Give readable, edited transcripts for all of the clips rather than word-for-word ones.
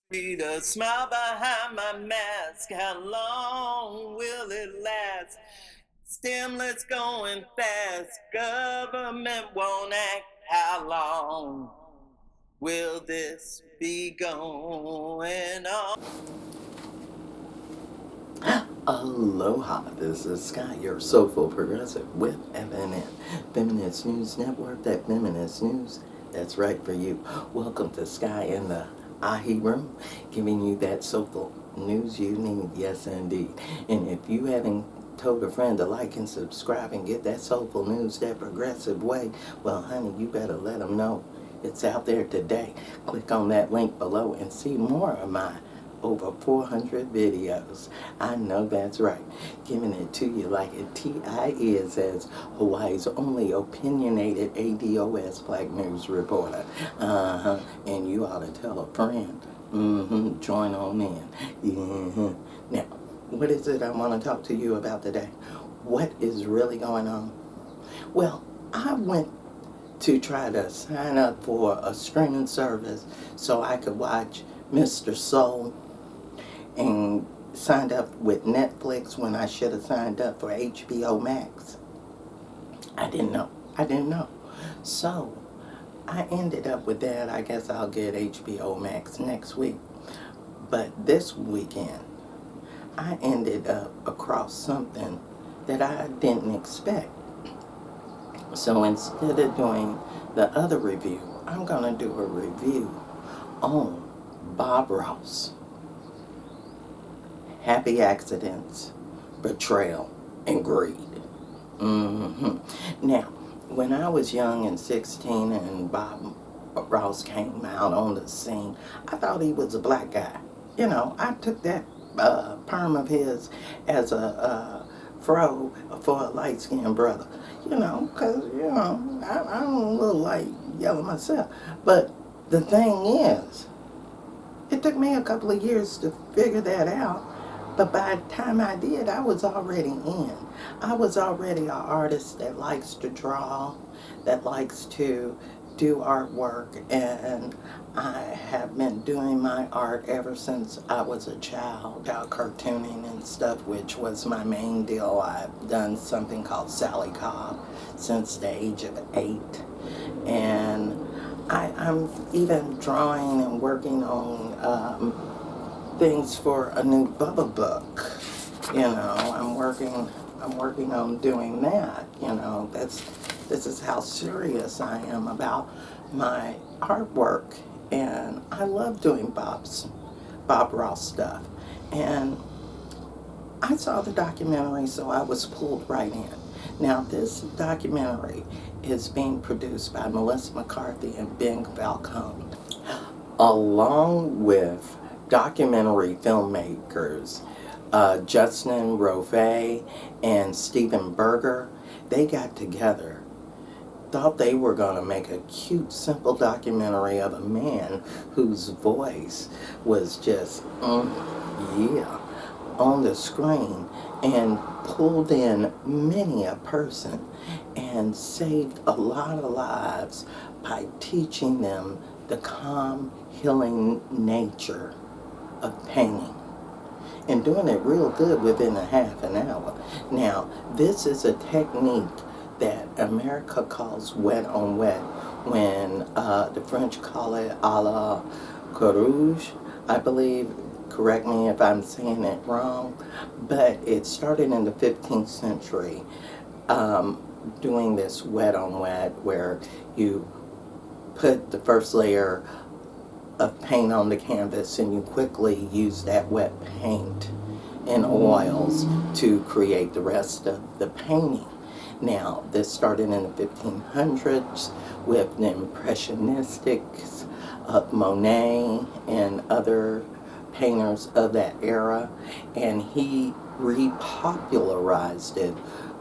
Read a smile behind my mask. How long will it last? Stimulus going fast. Government won't act. How long will this be going on? Aloha, this is Skye, your soulful progressive with FNN, Feminist News Network, that feminist news that's right for you. Welcome to Skye in the Ahi Room, giving you that soulful news you need, yes indeed. And if you haven't told a friend to like and subscribe and get that soulful news that progressive way, well honey, you better let them know it's out there today. Click on that link below and see more of my over 400 videos. I know that's right. Giving it to you like a TI is, as Hawaii's only opinionated ADOS Black News reporter. And you ought to tell a friend. Join on in. Now, what is it I want to talk to you about today? What is really going on? Well, I went to try to sign up for a streaming service so I could watch Mr. Soul, and signed up with Netflix when I should have signed up for HBO Max. I didn't know. So I ended up with that. I guess I'll get HBO Max next week. But this weekend, I ended up across something that I didn't expect. So instead of doing the other review, I'm going to do a review on Bob Ross. Happy accidents, betrayal, and greed. Now, when I was young and 16 and Bob Ross came out on the scene, I thought he was a black guy. You know, I took that perm of his as a fro for a light-skinned brother. You know, because, you know, I don't look like yellow myself. But the thing is, it took me a couple of years to figure that out. But by the time I did, I was already in. I was already an artist that likes to draw, that likes to do artwork, and I have been doing my art ever since I was a child, cartooning and stuff, which was my main deal. I've done something called Sally Cobb since the age of 8, and I'm even drawing and working on things for a new Bubba book. You know, I'm working on doing that. You know, this is how serious I am about my artwork, and I love doing Bob Ross stuff. And I saw the documentary, so I was pulled right in. Now, this documentary is being produced by Melissa McCarthy and Ben Falcone, along with documentary filmmakers Justin Rove and Stephen Berger. They got together, thought they were going to make a cute, simple documentary of a man whose voice was just, yeah, on the screen, and pulled in many a person and saved a lot of lives by teaching them the calm, healing nature of painting, and doing it real good within a half an hour. Now, this is a technique that America calls wet on wet, when the French call it a la Carouge, I believe. Correct me if I'm saying it wrong, but it started in the 15th century, doing this wet on wet, where you put the first layer of paint on the canvas and you quickly use that wet paint and oils to create the rest of the painting. Now, this started in the 1500s with the Impressionistics of Monet and other painters of that era, and he repopularized it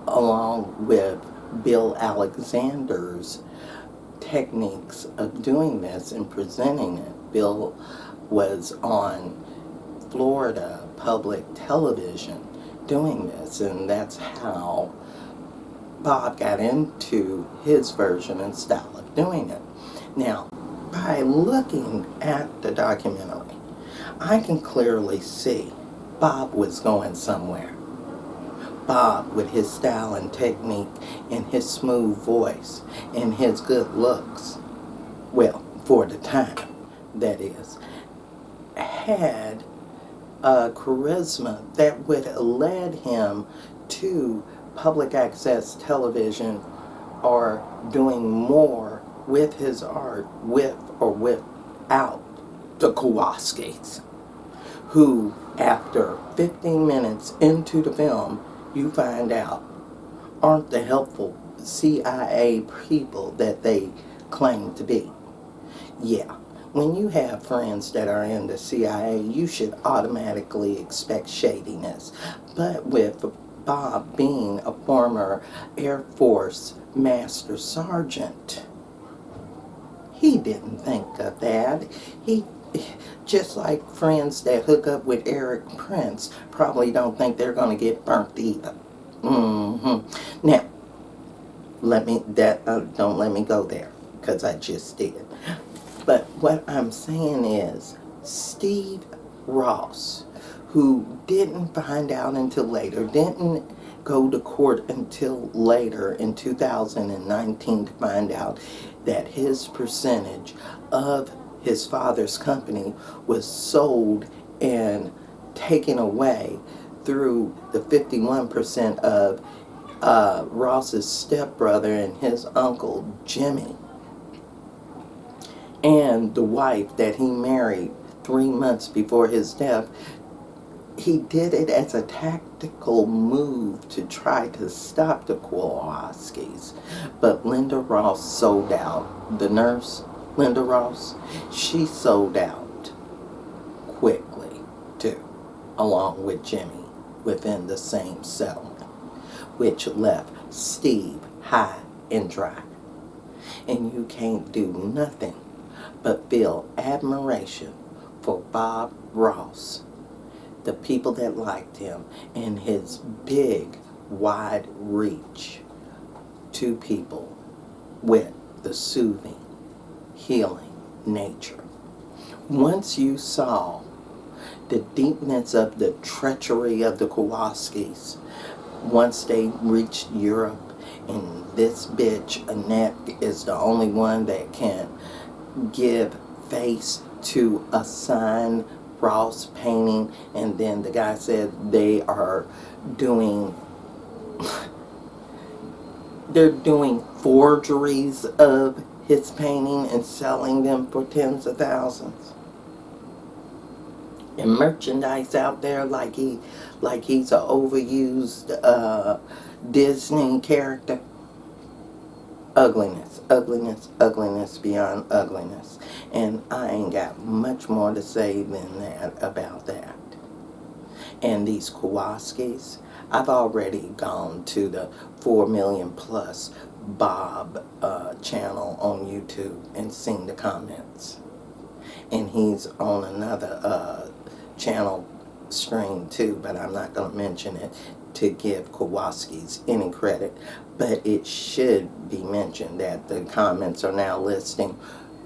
along with Bill Alexander's techniques of doing this and presenting it. Bill was on Florida public television doing this, and that's how Bob got into his version and style of doing it. Now, by looking at the documentary, I can clearly see Bob was going somewhere. Bob, with his style and technique and his smooth voice and his good looks, well, for the time, that is, had a charisma that would have led him to public access television or doing more with his art, with or without the Kowalskis, who, after 15 minutes into the film, you find out aren't the helpful CIA people that they claim to be. Yeah, when you have friends that are in the CIA, you should automatically expect shadiness. But with Bob being a former Air Force Master Sergeant, he didn't think of that. He, just like friends that hook up with Eric Prince, probably don't think they're going to get burnt either. Now, don't let me go there, because I just did. But what I'm saying is, Steve Ross, who didn't find out until later, didn't go to court until later in 2019 to find out that his percentage of his father's company was sold and taken away through the 51% of Ross's stepbrother and his uncle Jimmy, and the wife that he married 3 months before his death. He did it as a tactical move to try to stop the Kowalskis. But Linda Ross sold out. The nurse, Linda Ross, she sold out quickly too, along with Jimmy, within the same settlement, which left Steve high and dry. And you can't do nothing but feel admiration for Bob Ross, the people that liked him, and his big, wide reach to people with the soothing, healing nature. Once you saw the deepness of the treachery of the Kowalskis, once they reached Europe, and this bitch, Annette, is the only one that can give face to a signed Ross painting, and then the guy said they're doing forgeries of his painting and selling them for tens of thousands, and merchandise out there like he's an overused Disney character. Ugliness, ugliness, ugliness beyond ugliness. And I ain't got much more to say than that about that. And these Kowalskis, I've already gone to the 4 million plus Bob channel on YouTube and seen the comments. And he's on another channel stream too, but I'm not going to mention it to give Kowalskis any credit. But it should be mentioned that the comments are now listing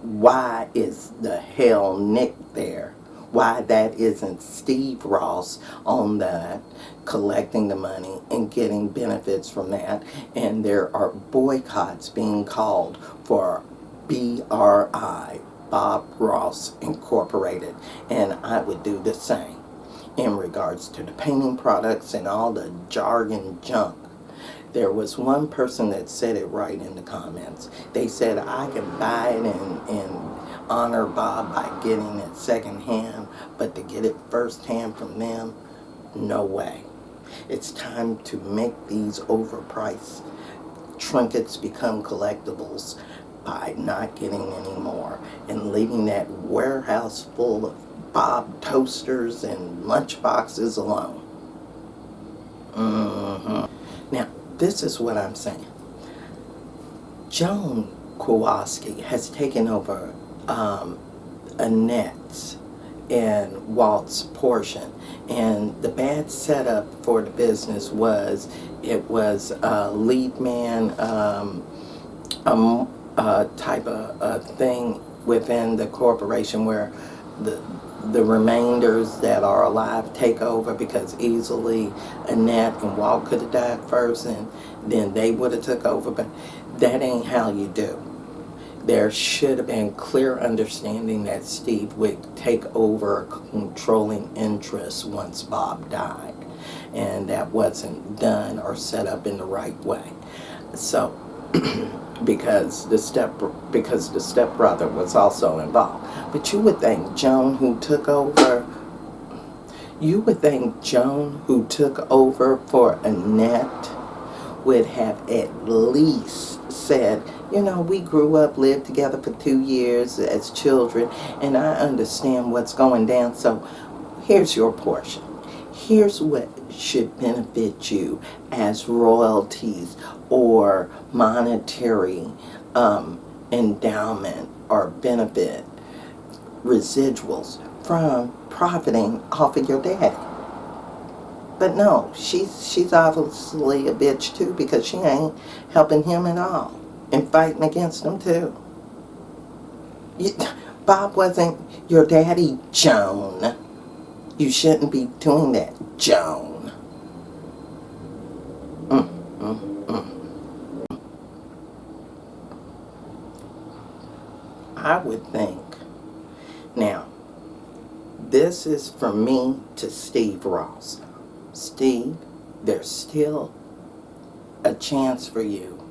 why is the hell Nick there? Why that isn't Steve Ross on that, collecting the money and getting benefits from that. And there are boycotts being called for BRI, Bob Ross Incorporated. And I would do the same in regards to the painting products and all the jargon junk. There was one person that said it right in the comments. They said, I can buy it and honor Bob by getting it secondhand, but to get it firsthand from them, no way. It's time to make these overpriced trinkets become collectibles by not getting any more and leaving that warehouse full of Bob toasters and lunch boxes alone. Now, this is what I'm saying. Joan Kowalski has taken over Annette's and Walt's portion. And the bad setup for the business was, it was a lead man type of thing within the corporation where the remainders that are alive take over, because easily Annette and Walt could have died first and then they would have took over, but that ain't how you do. There should have been clear understanding that Steve would take over controlling interests once Bob died, and that wasn't done or set up in the right way. So because the stepbrother was also involved. But you would think Joan, who took over for Annette, would have at least said, we grew up, lived together for 2 years as children, and I understand what's going down, so here's your portion. Here's what should benefit you as royalties or monetary endowment or benefit residuals from profiting off of your daddy. But no, she's obviously a bitch too, because she ain't helping him at all and fighting against him too. Bob wasn't your daddy, Joan. You shouldn't be doing that, Joan. I would think. Now, this is from me to Steve Ross. Steve, there's still a chance for you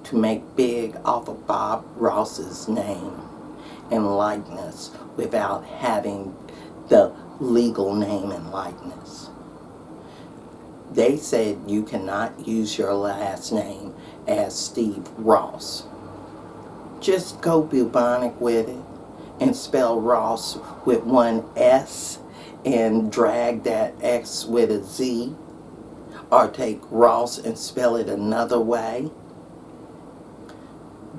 to make big off of Bob Ross's name and likeness without having the legal name and likeness. They said you cannot use your last name as Steve Ross. Just go bubonic with it and spell Ross with one S and drag that X with a Z, or take Ross and spell it another way.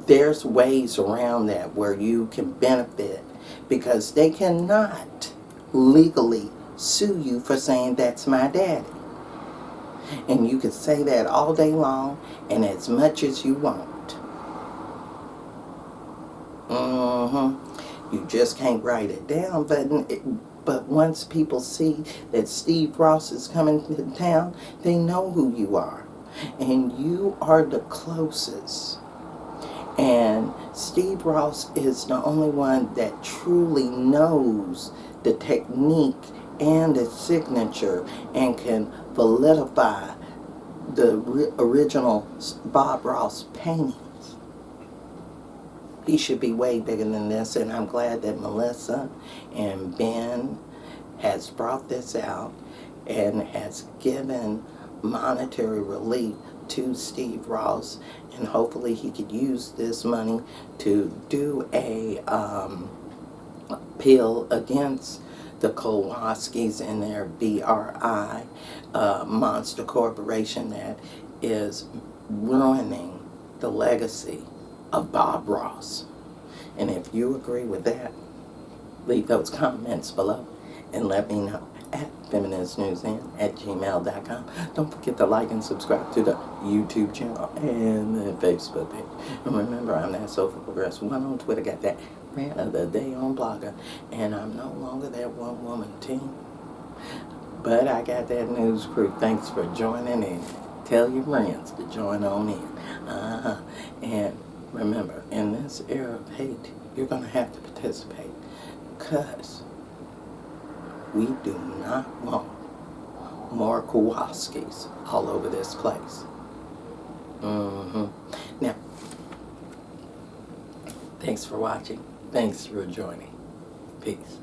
There's ways around that where you can benefit, because they cannot legally sue you for saying that's my daddy. And you can say that all day long and as much as you want. You just can't write it down, but once people see that Steve Ross is coming to town, they know who you are. And you are the closest. And Steve Ross is the only one that truly knows the technique and the signature and can validify the original Bob Ross paintings. He should be way bigger than this, and I'm glad that Melissa and Ben has brought this out and has given monetary relief to Steve Ross, and hopefully he could use this money to do a appeal against the Kowalskis and their BRI monster corporation that is ruining the legacy of Bob Ross. And if you agree with that, leave those comments below and let me know at FeministNewsN@gmail.com. Don't forget to like and subscribe to the YouTube channel and the Facebook page. And remember, I'm that Soulful Progressive one on Twitter, got that rant of the day on Blogger, and I'm no longer that one woman team. But I got that news crew. Thanks for joining in. Tell your friends to join on in. And remember, in this era of hate, you're going to have to participate, because we do not want more Kowalskis all over this place. Now, thanks for watching. Thanks for joining. Peace.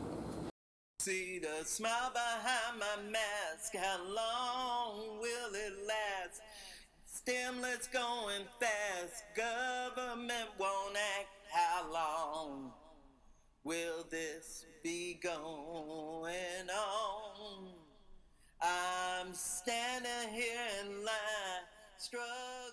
See the smile behind my mask. How long will it last? Stimulus going fast. Government won't act. How long will this be going on? I'm standing here in line, struggling.